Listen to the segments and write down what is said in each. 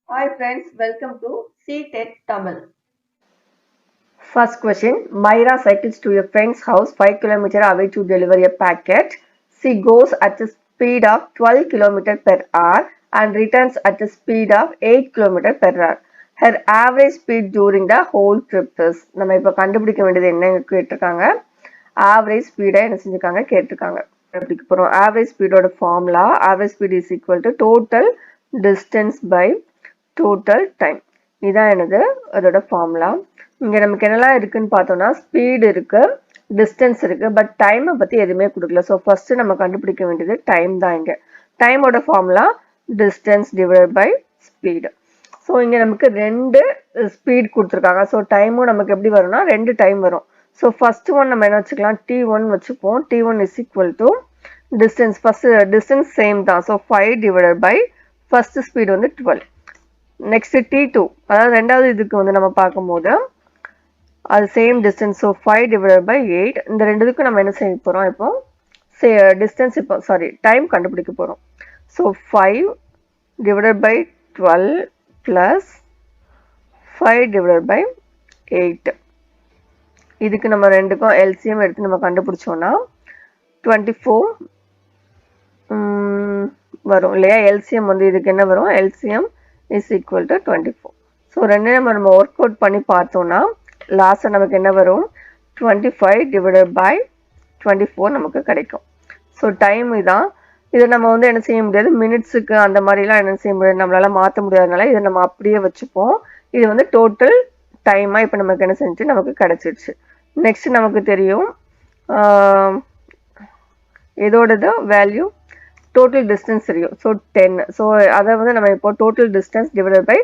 Hi friends, welcome to C-Tech Tamil. First question, Myra cycles to a friend's house 5 km away to deliver a packet. She goes at a speed of 12 km per hour and returns at a speed of 8 km per hour. Her average speed during the whole trip is நம்ம இப்போ கண்டுபிடிக்க வேண்டியது என்ன கேட்டிருக்காங்க. Average ஸ்பீடை என்ன செஞ்சிருக்காங்க கேட்டிருக்காங்க. கண்டுபிடிக்க போறோம். ஆவரேஜ் ஸ்பீடோட formula average speed is equal to total distance by total time. இதான் என்னது அதோட ஃபார்முலா. இங்க நமக்கு என்னெல்லாம் இருக்குன்னு பார்த்தோம்னா ஸ்பீடு இருக்கு, டிஸ்டன்ஸ் இருக்கு, பட் டைமை பத்தி எதுவுமே கொடுக்கல. ஸோ ஃபர்ஸ்ட் நம்ம கண்டுபிடிக்க வேண்டியது டைம் தான். இங்க டைமோட formula distance divide by speed. So இங்க நமக்கு ரெண்டு ஸ்பீட் கொடுத்துருக்காங்க. ஸோ டைமும் நமக்கு எப்படி வரும்னா ரெண்டு டைம் வரும். ஸோ ஃபர்ஸ்ட் ஒன் நம்ம என்ன வச்சுக்கலாம், T1 வச்சுப்போம். T1 is equal to distance, first distance same தான். So 5 divide by first speed வந்து 12. நெக்ஸ்ட் T2, அதாவது ரெண்டாவது இதுக்கு வந்து நம்ம பார்க்கும்போது அது same distance. So 5 divide by 8. இந்த ரெண்டுத்துக்கும் நம்ம என்ன செய்ய போகிறோம், இப்போ டிஸ்டன்ஸ் இப்போ டைம் கண்டுபிடிக்க போகிறோம். So 5 divide by 12 plus 5 divide by 8. இதுக்கு நம்ம ரெண்டுக்கும் எல்சிஎம் எடுத்து நம்ம கண்டுபிடிச்சோம்னா 24 வரும் இல்லையா. எல்சிஎம் வந்து இதுக்கு என்ன வரும், LCM is equal to 24. So ரெண்டு நம்ம ஒர்க் அவுட் பண்ணி பார்த்தோம்னா லாஸ்ட் நமக்கு என்ன வரும், 25 டிவைடட் பை 24 நமக்கு கிடைக்கும். ஸோ டைம் இதான். இதை நம்ம வந்து என்ன செய்ய முடியாது, மினிட்ஸுக்கு அந்த மாதிரிலாம் என்ன செய்ய முடியாது, நம்மளால மாற்ற முடியாதனால இதை நம்ம அப்படியே வச்சுப்போம். இது வந்து டோட்டல் டைமாக இப்போ நமக்கு என்ன செஞ்சு நமக்கு கிடைச்சிருச்சு. நெக்ஸ்ட் நமக்கு தெரியும் இதோடது வேல்யூ டோட்டல் டிஸ்டன்ஸ் தெரியும். ஸோ 10. ஸோ அதை வந்து நம்ம இப்போ total distance divided by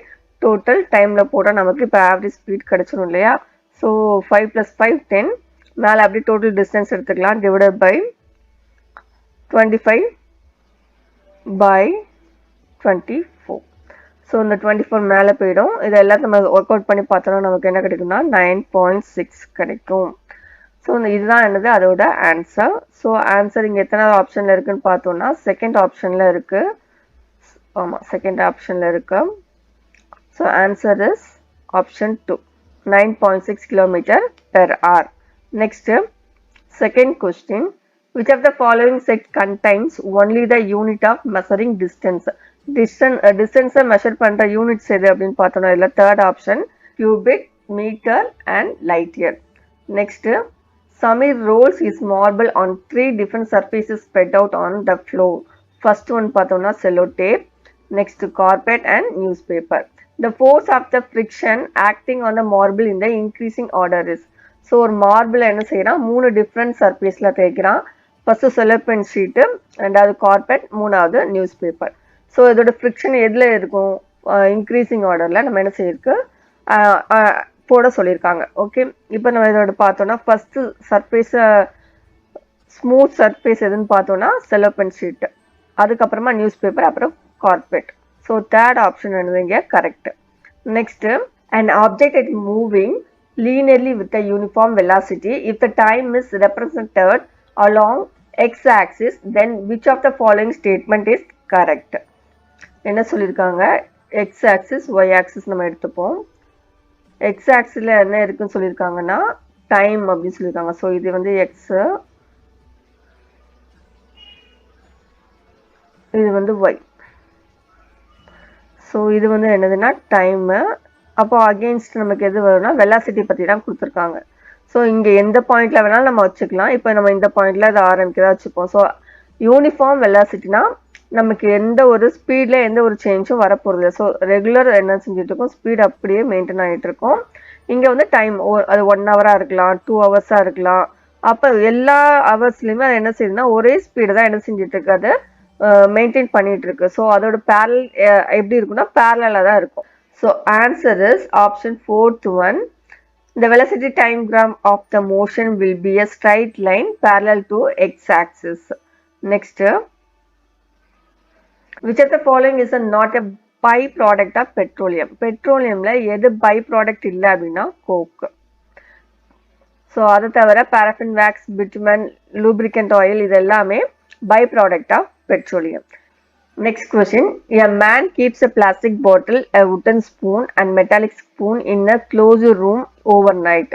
total டைமில் போட்டால் நமக்கு இப்போ ஆவரேஜ் ஸ்பீட் கிடைச்சிடும் இல்லையா. ஸோ 5 + 5 10, மேலே அப்படி டோட்டல் டிஸ்டன்ஸ் எடுத்துக்கலாம் டிவைடட் பை 25 பை 24. ஸோ இந்த 24 மேலே போயிடும். இது எல்லாத்தையும் நம்ம ஒர்க் அவுட் பண்ணி பார்த்தோம்னா நமக்கு என்ன கிடைக்கும்னா 9.6 கிடைக்கும். ஸோ இதுதான் என்னது அதோட ஆன்சர். ஸோ ஆன்சர் இங்கே எத்தனாவது ஆப்ஷனில் இருக்குன்னு பார்த்தோம்னா செகண்ட் ஆப்ஷனில் இருக்கு. ஆமாம், செகண்ட் ஆப்ஷனில் இருக்கு. So answer is option 2, 9.6 km per hour. Next, second question. Which of the following set contains only the unit of measuring distance? Distance measure பண்ற units எது அப்படின்னு பார்த்தோம்னா இதில் third option cubic, meter and light year. Next, Samir rolls his marble on 3 different surfaces spread out on the floor. First one பார்த்தோம்னா sellotape, next carpet and newspaper. The force of the friction acting on the marble in the increasing order is. So ஒரு marble என்ன செய்யறான், 3 different சர்ஃபேஸில் தேய்க்கிறான். First cellophane sheet, ரெண்டாவது carpet, மூணாவது news paper. So இதோட friction எதில் இருக்கும், இன்க்ரீசிங் ஆர்டரில் நம்ம என்ன செய்யிருக்கு போட சொல்லியிருக்காங்க. ஓகே, இப்போ நம்ம இதோட பார்த்தோம்னா ஃபர்ஸ்ட் சர்ஃபேஸை ஸ்மூத் சர்ஃபேஸ் எதுன்னு பார்த்தோம்னா செலோபேன் ஷீட்டு, அதுக்கப்புறமா நியூஸ் பேப்பர், அப்புறம் carpet. So third option is correct. Next, an object is moving linearly with a uniform velocity. If the time is represented along x-axis, then which of the following statement is correct? என்ன சொல்லியிருக்காங்க, x-axis, y-axis நம்ம எடுத்துப்போம். x-axisல என்ன இருக்குன்னு சொல்லியிருக்காங்கன்னா time அப்படின்னு சொல்லியிருக்காங்க. So இது வந்து x, இது வந்து y. ஸோ இது வந்து என்னதுன்னா டைமு. அப்போ அகெயின்ஸ்ட் நமக்கு எது வரும்னா வெலாசிட்டி பற்றி தான் கொடுத்துருக்காங்க. ஸோ இங்கே எந்த பாயிண்டில் வேணாலும் நம்ம வச்சுக்கலாம். இப்போ நம்ம இந்த பாயிண்டில் அதை ஆரம்பிக்கிறதா வச்சுப்போம். ஸோ யூனிஃபார்ம் வெலாசிட்டினா நமக்கு எந்த ஒரு ஸ்பீடில் எந்த ஒரு சேஞ்சும் வரப்போகிறது. ஸோ ரெகுலர் என்ன செஞ்சுட்டு இருக்கோம், ஸ்பீட் அப்படியே மெயின்டைன் ஆகிட்டு இருக்கோம். இங்கே வந்து டைம் அது 1 ஹவராக இருக்கலாம், 2 ஹவர்ஸாக இருக்கலாம். அப்போ எல்லா ஹவர்ஸ்லையுமே அது என்ன செய்யுதுன்னா ஒரே ஸ்பீடு தான் என்ன செஞ்சுட்டு இருக்கு, அது மெயின்டைன் பண்ணிட்டு இருக்கு. ஸோ அதோட பேரல் எப்படி இருக்குன்னா பேரலாக தான் இருக்கும். So answer is option 4th one. The velocity time graph of the motion will be a straight line parallel to x-axis. Next, which of the following is not a byproduct of petroleum? பெட்ரோலியம்ல எது by product இல்லை அப்படின்னா coke. So அதை தவிர paraffin, wax, bitumen, lubricant oil இது எல்லாமே by product of petroleum. Next question. A man keeps a plastic bottle, a wooden spoon and metallic spoon in a closed room overnight.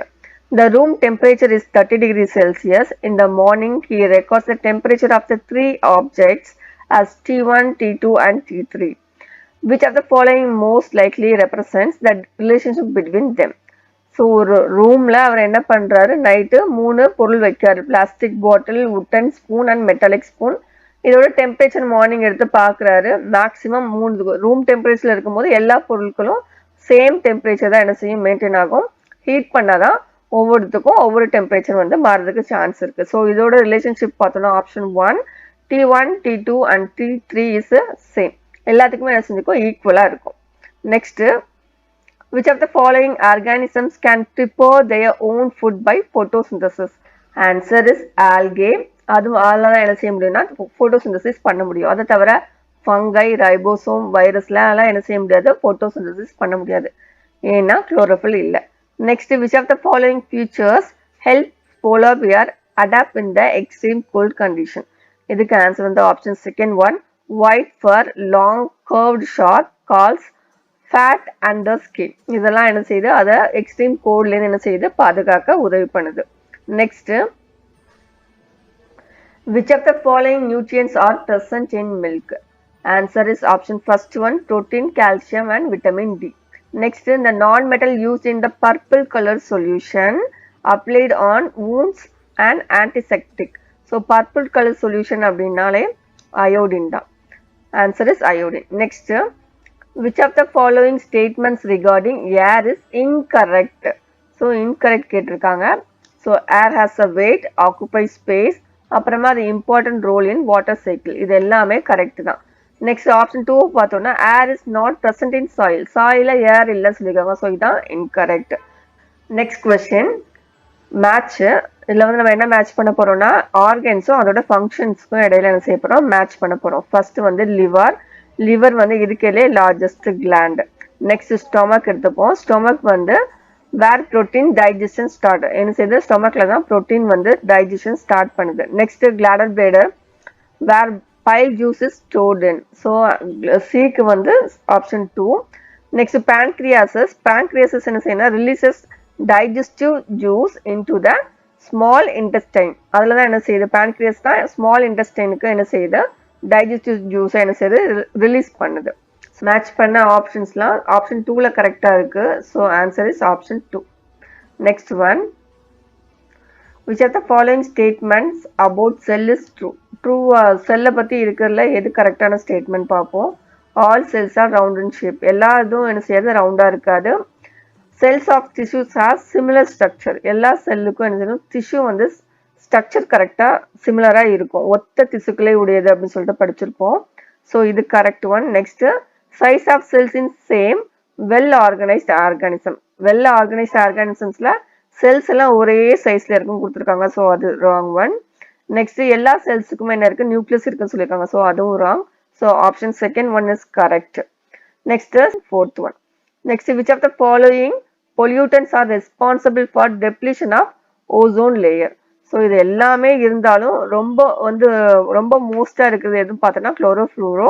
The room temperature is 30 degrees Celsius. In the morning, he records the temperature of the three objects as T1, T2 and T3. Which of the following most likely represents the relationship between them? So ஒரு ரூமில் அவர் என்ன பண்ணுறாரு, night 3 பொருள் வைக்காரு. Plastic bottle, wooden spoon and metallic spoon. இதோட temperature morning எடுத்து பார்க்குறாரு. மேக்ஸிமம் 3 ரூம் டெம்பரேச்சரில் இருக்கும்போது எல்லா பொருட்களும் சேம் டெம்பரேச்சர் தான் என்ன செய்யும், மெயின்டைன் ஆகும். ஹீட் பண்ணாதான் ஒவ்வொருத்துக்கும் ஒவ்வொரு டெம்பரேச்சர் வந்து மாறதுக்கு சான்ஸ் இருக்குது. ஸோ இதோட ரிலேஷன்ஷிப் பார்த்தோம்னா option 1 T1, T2 and T3 is same. எல்லாத்துக்குமே என்ன செஞ்சுக்கும், ஈக்குவலாக இருக்கும். Next, which of the following organisms can prepare their own food by photosynthesis? Answer is algae. அதுவும் அதெல்லாம் என்ன செய்ய முடியும்னா photosynthesis பண்ண முடியும். அதை தவிர ஃபங்கை, ரைபோசோம், வைரஸ்லாம் என்ன செய்ய முடியாது, photosynthesis பண்ண முடியாது. ஏன்னா chlorophyll இல்லை. Next, which of the following features help polar bear adapt in the extreme cold condition? இதுக்கு ஆன்சர் வந்து option second one. white fur, long curved sharp calls, fat and the skin. இதெல்லாம் என்ன செய்யுது, அதை எக்ஸ்ட்ரீம் கோல்ட்லேருந்து என்ன செய்யுது, பாதுகாக்க உதவி பண்ணுது. Next, which of the following nutrients are present in milk? Answer is option first one, protein, calcium and vitamin D. Next, the non-metal used in the purple color solution applied on wounds and antiseptic. So purple color solution அப்படின்னாலே iodine தான். Answer is iodine. Next, which of the following statements regarding air is incorrect? So incorrect கேட்டிருக்காங்க. So air has a weight, occupies space, அப்புறமா அது important role in water cycle. இது எல்லாமே correct தான். Next option 2 பார்த்தோம்னா air is not present in soil. சாயில ஏர் இல்லை சொல்லியிருக்காங்க. So இதுதான் இன்கரெக்ட். Next question, match. இதில் வந்து நம்ம என்ன மேட்ச் பண்ண போறோம்னா ஆர்கன்ஸும் அதோட ஃபங்க்ஷன்ஸ்க்கும் இடையில என்ன செய்ய போறோம், மேட்ச் பண்ண போறோம். ஃபர்ஸ்ட் வந்து லிவர். லிவர் வந்து இதுக்கே லார்ஜஸ்ட் கிளாண்ட். நெக்ஸ்ட் ஸ்டொமக் எடுத்துப்போம். ஸ்டொமக் வந்து வேர் ப்ரோட்டீன் டைஜஷன் ஸ்டார்ட். என்ன செய்யுது, ஸ்டொமக்ல தான் ப்ரோட்டீன் வந்து டைஜஷன் ஸ்டார்ட் பண்ணுது. Next gladder bladder where bile juice is stored in. So சிக்கு வந்து ஆப்ஷன் 2. Next pancreases. Pancreases என்ன செய்யணும், releases digestive juice into the small intestine. அதில் தான் என்ன செய்யுது, pancreas தான் ஸ்மால் இன்டெஸ்டைனுக்கு என்ன செய்யுது, டைஜஸ்டிவ் ஜூஸை என்ன செய்யுது, ரிலீஸ் பண்ணுது. மேட்ச் பண்ண ஆப்ஷன்ஸ்லாம் ஆப்ஷன் 2ல கரெக்டாக இருக்கு. So answer is option 2. Next one, which of the following statements about cell is true? True செல்லை பற்றி இருக்கிறதுல எது கரெக்டான ஸ்டேட்மெண்ட் பார்ப்போம். All cells are round in shape. எல்லா இதுவும் என்ன செய்யாது, ரவுண்டாக இருக்காது. Cells of tissues are similar structure. எல்லா செல்லுக்கும் என்ன செய்யணும், டிஷ்யூ வந்து ஸ்ட்ரக்சர் கரெக்டாக சிமிலராக இருக்கும். ஒத்த திசுக்களே உடையது அப்படின்னு சொல்லிட்டு படிச்சிருப்போம். ஸோ இது correct one. Next, size of cells in same well organised organism. Well organised ஆர்கானிசம்ஸ்ல செல்ஸ் எல்லாம் ஒரே சைஸ்ல இருக்கும் கொடுத்துருக்காங்க. ஸோ அது ராங் ஒன். நெக்ஸ்ட், எல்லா செல்ஸுக்குமே என்ன இருக்கு, நியூக்ளியஸ் இருக்குன்னு சொல்லியிருக்காங்க. ஸோ அதுவும் wrong. So option second one is correct. Next fourth one. Next, which of the following pollutants are responsible for depletion of ozone layer? So இது எல்லாமே இருந்தாலும் ரொம்ப மோஸ்டா இருக்கிறது எதுவும் பார்த்தோன்னா chlorofluoro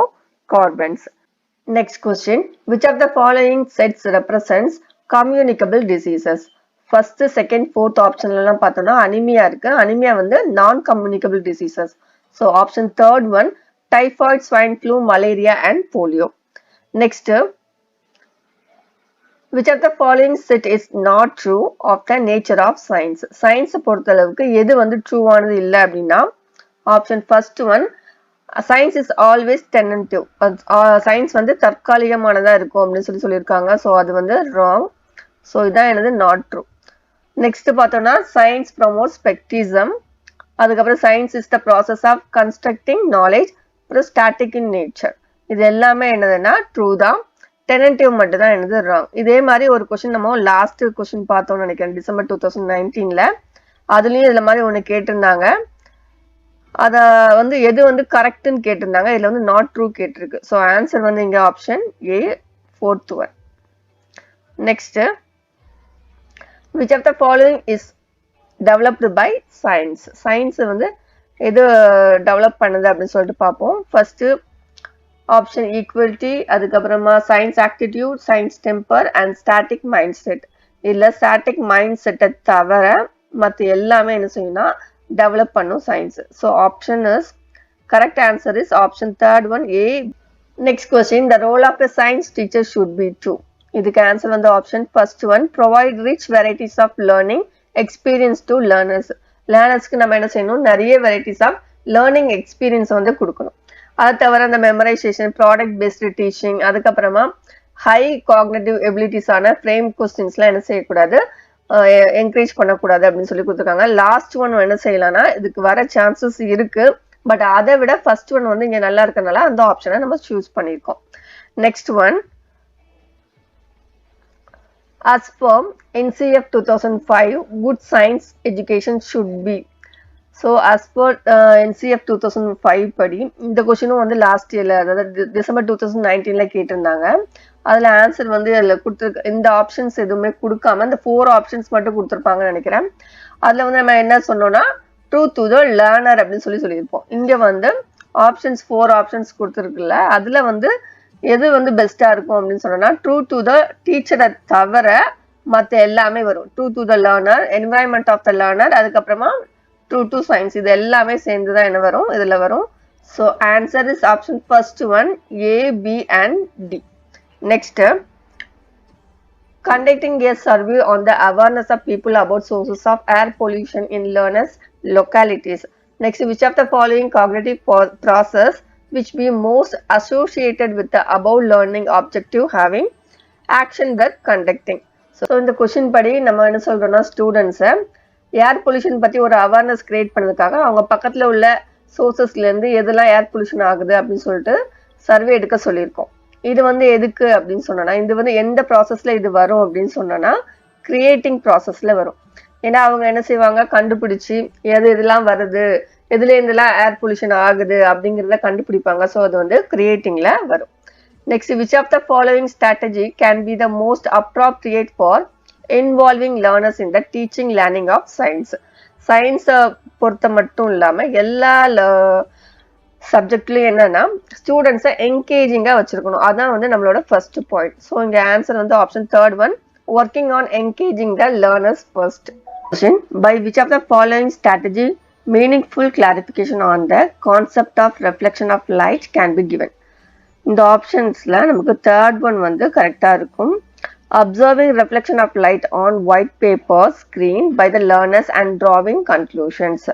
carbons. Next question, which of the following sets represents communicable diseases? First, second, fourth ஆப்ஷன்லாம் பார்த்தோம்னா அனிமியா இருக்கு. அனிமியா வந்து non communicable diseases. So option third one, typhoid, swine flu, malaria and polio. Next, which of the following set is not true of the nature of science? சயின்ஸை பொறுத்தளவுக்கு எது வந்து ட்ரூவானது இல்லை அப்படின்னா option first one, science is always tentative. Science வந்து தற்காலிகமானதா இருக்கும் அப்படின்னு சொல்லியிருக்காங்க. ஸோ அது வந்து ராங். ஸோ இதான் என்னது நாட் ட்ரூ. நெக்ஸ்ட் பார்த்தோம்னா சயின்ஸ் ப்ரமோட்ஸ் ஸ்பெக்டிசம். அதுக்கப்புறம் science is the process of constructing knowledge. அப்புறம் ஸ்டாட்டிக் இன் நேச்சர். இது எல்லாமே என்னதுன்னா ட்ரூ தான். டெனன்டிவ் மட்டும் தான் என்னது ராங். இதே மாதிரி ஒரு கொஸ்டின் நம்ம லாஸ்ட் கொஸ்டின் பார்த்தோம்னு நினைக்கிறேன், டிசம்பர் 2019ல. அதுலயும் இதுல மாதிரி ஒன்று கேட்டிருந்தாங்க. அதை வந்து எது வந்து கரெக்ட்னு கேட்டிருந்தாங்க. இதுல வந்து நாட் ட்ரூ கேட்டிருக்கு. ஸோ ஆன்சர் வந்து இங்க option A, fourth one. Next, which of the following is developed by science? Science வந்து எது டெவலப் பண்ணுது அப்படின்னு சொல்லிட்டு பார்ப்போம். ஃபர்ஸ்ட், ஆப்ஷன் ஈக்குவலிட்டி, அதுக்கப்புறமா science attitude, science temper and static mind set. இல்லை ஸ்டாட்டிக் மைண்ட் செட்டை தவிர மற்ற எல்லாமே என்ன செய்யணும்னா டெவலப் பண்ணும் science. So option is correct answer is option third one A. Next question, the role of the science teacher should be to. இதுக்கு answer வந்து option first one, provide rich varieties of learning experience to learners. லேர்னர்ஸ்க்கு நம்ம என்ன செய்யணும், நிறைய varieties of learning experience வந்து கொடுக்கணும். அது தவிர அந்த மெமரைசேஷன், ப்ராடக்ட் பேஸ்டு டீச்சிங், அதுக்கப்புறமா ஹை காக்னேட்டிவ் எபிலிட்டிஸான ஃப்ரேம் கொஸ்டின்ஸ்லாம் என்ன செய்யக்கூடாது, என்கரேஜ் பண்ணக்கூடாது அப்படின்னு சொல்லி கொடுத்துருக்காங்க. லாஸ்ட் ஒன் என்ன செய்யலாம்னா இதுக்கு வர சான்சஸ் இருக்கு, பட் அதை விட ஃபர்ஸ்ட் ஒன் வந்து இங்கே நல்லா இருக்கனால அந்த ஆப்ஷனை நம்ம சூஸ் பண்ணியிருக்கோம். Next one, as per NCF 2005, good science education should be. So as per NCF 2005 படி இந்த கொஸ்டினும் வந்து லாஸ்ட் இயர்ல, அதாவது டிசம்பர் 2019ல கேட்டிருந்தாங்க. அதில் ஆன்சர் வந்து அதில் கொடுத்துருக்க இந்த ஆப்ஷன்ஸ் எதுவுமே கொடுக்காம இந்த 4 ஆப்ஷன்ஸ் மட்டும் கொடுத்துருப்பாங்கன்னு நினைக்கிறேன். அதில் வந்து நம்ம என்ன சொன்னோம்னா ட்ரூ டு த லேர்னர் அப்படின்னு சொல்லியிருப்போம். இங்கே வந்து ஆப்ஷன்ஸ் 4 ஆப்ஷன்ஸ் கொடுத்துருக்குல்ல, அதில் வந்து எது வந்து பெஸ்ட்டாக இருக்கும் அப்படின்னு சொன்னோம்னா ட்ரூ டு த டீச்சரை தவிர மற்ற எல்லாமே வரும். True to the learner, environment of the learner, அதுக்கப்புறமா ட்ரூ டு சயின்ஸ், இது எல்லாமே சேர்ந்து தான் என்ன வரும் இதில் வரும். So answer is option first one A, B and D. Next, conducting a survey on the awareness of people about sources of air pollution in learners localities. Next, which of the following cognitive process which be most associated with the above learning objective having action with conducting. So இந்த question படி நம்ம என்ன சொல்றோம்னா ஸ்டூடெண்ட்ஸை air pollution பற்றி ஒரு awareness create பண்ணதுக்காக அவங்க பக்கத்தில் உள்ள சோர்சஸ்லேருந்து எதெல்லாம் ஏர் பொல்யூஷன் ஆகுது அப்படின்னு சொல்லிட்டு சர்வே எடுக்க சொல்லியிருக்கோம். இது வந்து எதுக்கு அப்படின்னு சொன்னோன்னா, இது வந்து எந்த ப்ராசஸ்ல இது வரும் அப்படின்னு சொன்னோன்னா கிரியேட்டிங் ப்ராசஸ்ல வரும். ஏன்னா அவங்க என்ன செய்வாங்க, கண்டுபிடிச்சி எது இதெல்லாம் வருது, எதுல இருந்தெல்லாம் ஏர் பொல்யூஷன் ஆகுது அப்படிங்கிறத கண்டுபிடிப்பாங்க. ஸோ அது வந்து கிரியேட்டிங்ல வரும். Next, which of the following strategy can be the most appropriate for involving learners in the teaching learning of science. சயின்ஸை பொறுத்த மட்டும் இல்லாமல் எல்லா சப்ஜெக்ட்லயும் என்னன்னா ஸ்டூடெண்ட்ஸை என்கேஜிங்கா வச்சிருக்கணும். அதான் வந்து நம்மளோட ஃபர்ஸ்ட் பாயிண்ட். ஸோ இங்க ஆன்சர் வந்து option third one, working on engaging the learners first. Question, by which of the following strategy meaningful clarification on the concept of reflection of light can be given. இந்த ஆப்ஷன்ஸ்ல நமக்கு third one வந்து கரெக்டா இருக்கும். Observing reflection of light on white paper screen by the learners and drawing conclusions.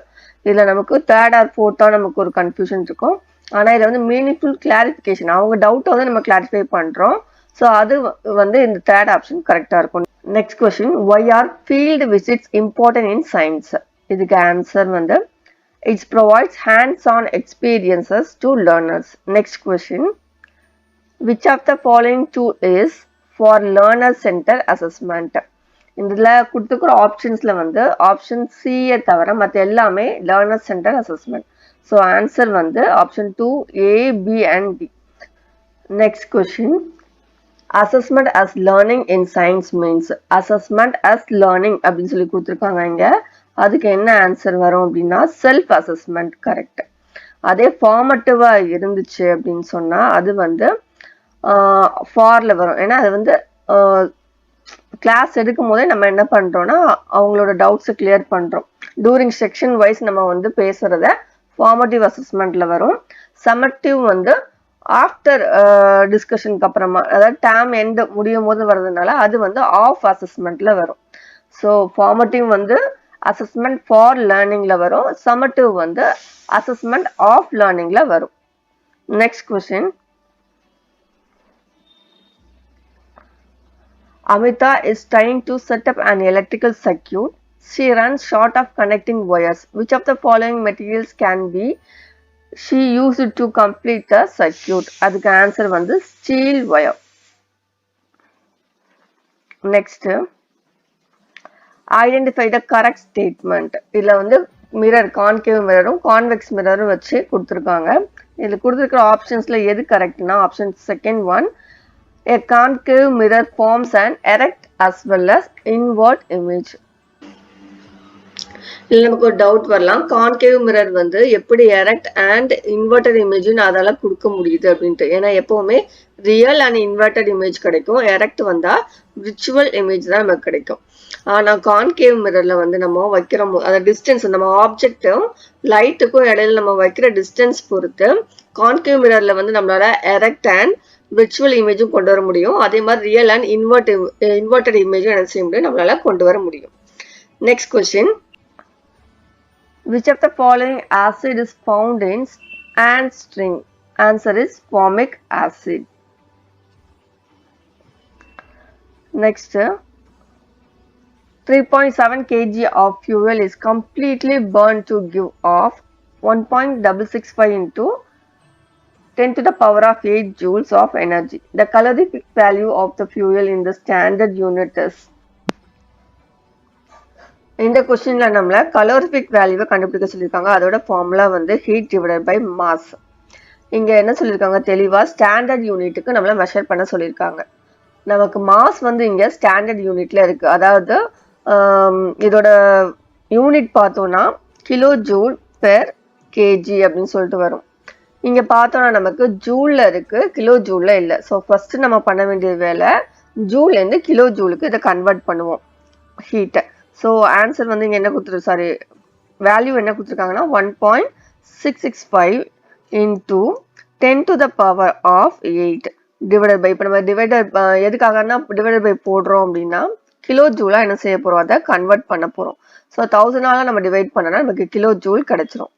இதில் நமக்கு third R ஃபோர்த்தாக நமக்கு ஒரு கன்ஃபியூஷன் இருக்கும். ஆனால் இதில் வந்து மீனிங்ஃபுல் கிளாரிஃபிகேஷன், அவங்க டவுட்டை வந்து நம்ம கிளாரிஃபை பண்ணுறோம். ஸோ அது வந்து இந்த தேர்ட் ஆப்ஷன் கரெக்டாக இருக்கும். Next question, why are field visits important in science? இதுக்கு ஆன்சர் வந்து it's provides hands on experiences to learners. Next question, which of the following tool is for learner centre assessment? இதில் கொடுத்துக்கிற ஆப்ஷன்ஸில் வந்து option சியை தவிர மற்ற எல்லாமே learner centre assessment. So answer வந்து option 2 A, B and D. Next question, assessment as learning in science means. Assessment as learning அப்படின்னு சொல்லி கொடுத்துருக்காங்க இங்கே. அதுக்கு என்ன ஆன்சர் வரும் அப்படின்னா செல்ஃப் அசஸ்மெண்ட் கரெக்ட். அதே ஃபார்மட்டிவாக இருந்துச்சு அப்படின்னு சொன்னால் அது வந்து ஃபாரில் வரும். ஏன்னா அது வந்து கிளாஸ் எடுக்கும் போதே நம்ம என்ன பண்றோம்னா அவங்களோட டவுட்ஸை கிளியர் பண்றோம். டூரிங் செக்ஷன் வைஸ் நம்ம வந்து பேசுறத ஃபார்மேட்டிவ் அசஸ்மெண்ட்ல வரும். சம்மட்டிவ் வந்து ஆஃப்டர் டிஸ்கஷனுக்கு அப்புறமா, அதாவது டேர்ம் எண்ட் முடியும் போது வர்றதுனால அது வந்து ஆஃப் அசஸ்மெண்ட்ல வரும். ஸோ ஃபார்மேட்டிவ் வந்து அசஸ்மெண்ட் ஃபார் லேர்னிங்ல வரும், சம்மட்டிவ் வந்து அசஸ்மெண்ட் ஆஃப் லேர்னிங்ல வரும். Next question, Amita is trying to set up an electrical circuit. She runs short of connecting wires. Which of the following materials can be she used to complete the circuit? அதுக்கு answer வந்து steel wire. Next, identify the correct statement. இதில் வந்து mirror, concave மிரரும் convex மிரரும் வச்சு கொடுத்துருக்காங்க. இதில் கொடுத்துருக்கிற ஆப்ஷன்ஸ்ல எது கரெக்ட்னா option second one, a concave mirror forms an erect as well as inward image. இதுல நமக்கு ஒரு டவுட் வரலாம், கான்கேவ் மிரர் வந்து எப்படி எரெக்ட் அண்ட் இன்வெர்டட் இமேஜ்னு அதால கொடுக்க முடியுது அப்படின்ட்டு. ஏன்னா எப்பவுமே ரியல் அண்ட் இன்வெர்டட் இமேஜ் கிடைக்கும், எரெக்ட் வந்தா விர்ச்சுவல் இமேஜ் தான் நமக்கு கிடைக்கும். ஆனா கான்கேவ் மிரர்ல வந்து நம்ம வைக்கிற அந்த டிஸ்டன்ஸ், நம்ம ஆப்ஜெக்டும் லைட்டுக்கும் இடையில நம்ம வைக்கிற டிஸ்டன்ஸ் பொறுத்து கான்கேவ் மிரர்ல வந்து நம்மளால எரெக்ட் அண்ட் விர்ச்சுவல் இமேஜும் கொண்டு வர முடியும். அதே மாதிரி ரியல் அண்ட் இன்வெர்டட் இமேஜும் என்ன செய்ய முடியும், நம்மளால கொண்டு வர முடியும். Next question, which of the following acid is found in ant string? Answer is formic acid. Next, 3.7 kg of fuel is completely burned to give off 1.665 into 10 to the power of 8 joules of energy. The calorific value of the fuel in the standard unit is. இந்த क्वेश्चनல நம்மள calorific value கண்டுபிடிக்க சொல்லிருக்காங்க. அதோட formula வந்து heat divided by mass. இங்க என்ன சொல்லிருக்காங்க, தெளிவா ஸ்டாண்டர்ட் யூனிட்டுக்கு நம்மள மெஷர் பண்ண சொல்லிருக்காங்க. நமக்கு மாஸ் வந்து இங்க ஸ்டாண்டர்ட் யூனிட்ல இருக்கு. அதாவது இதோட யூனிட் பார்த்தோம்னா கிலோ ஜூல் பெர் கேஜி அப்படின்னு சொல்லிட்டு வரும். இங்க பார்த்தோம்னா நமக்கு ஜூல்ல இருக்கு, கிலோ ஜூல்ல இல்ல. ஸோ ஃபர்ஸ்ட் நம்ம பண்ண வேண்டிய வேலை ஜூல்ல இருந்து கிலோ ஜூலுக்கு இதை கன்வெர்ட் பண்ணுவோம் ஹீட்டை. ஸோ ஆன்சர் வந்து இங்க என்ன கொடுத்துருக்கு, சாரி வேல்யூ என்ன கொடுத்துருக்காங்கன்னா 1.665 into 10 to the power of 8 divided by, இப்போ நம்ம டிவைடட் எதுக்காகனா டிவைடட் பை போடுறோம் அப்படின்னா கிலோ ஜூலா என்ன செய்ய போறோம், அதை கன்வெர்ட் பண்ண போறோம். ஸோ 1000ஆல நம்ம டிவைட் பண்ணனா நமக்கு கிலோ ஜூல் கிடைச்சிரும்.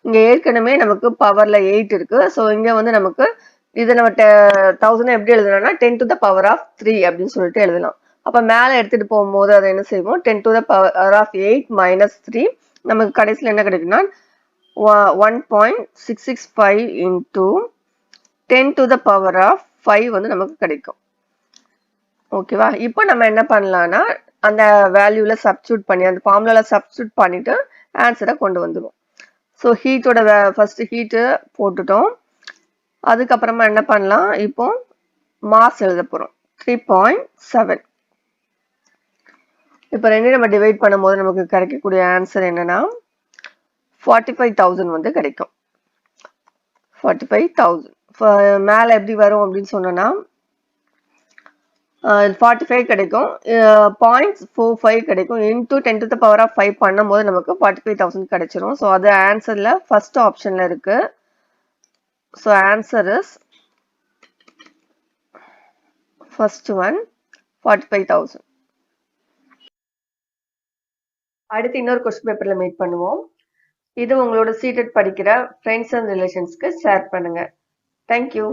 இங்க ஏற்கனவே நமக்கு பவர்ல 8 இருக்கு. ஸோ இங்க வந்து நமக்கு இதை நம்ம 1000 எப்படி எழுதலாம்னா 10 to the power of 3 அப்படின்னு சொல்லிட்டு எழுதலாம். அப்ப மேல எடுத்துட்டு போகும்போது அதை என்ன செய்வோம், 10 to the power of 8 minus 3 நமக்கு கடைசியில் என்ன கிடைக்கும்னா 1.665 into 10 to the power of 5 வந்து நமக்கு கிடைக்கும். ஓகேவா? இப்போ நம்ம என்ன பண்ணலாம்னா அந்த வேல்யூல சப்ஸ்டிட்யூட் பண்ணி அந்த ஃபார்முலால சப்ஸ்டிட்யூட் பண்ணிட்டு ஆன்சரை கொண்டு வந்துடும். ஸோ ஹீட்டோட ஃபர்ஸ்ட் ஹீட்டு போட்டுட்டோம். அதுக்கப்புறமா என்ன பண்ணலாம், இப்போ மாஸ் எழுத போறோம் 3.7. இப்போ ரெண்டையும் நம்ம டிவைட் பண்ணும்போது நமக்கு கிடைக்கக்கூடிய ஆன்சர் என்னன்னா 45,000 வந்து கிடைக்கும். 45,000 மேல எப்படி வரும் அப்படின்னு சொன்னோம்னா 45 கிடைக்கும், 0.45 கிடைக்கும், into 10 to the power of 5 பண்ணும்போது நமக்கு 45,000 கிடைச்சிரும். ஸோ அது ஆன்சர்ல ஃபர்ஸ்ட் ஆப்ஷன்ல இருக்கு. So answer is first one 45,000. அடுத்து இன்னொரு கொஸ்டின் பேப்பர்ல மீட் பண்ணுவோம். இது உங்களோட சீட்டட் படிக்கிற ஃப்ரெண்ட்ஸ் அண்ட் ரிலேஷன்ஸ்க்கு ஷேர் பண்ணுங்க. தேங்க்யூ.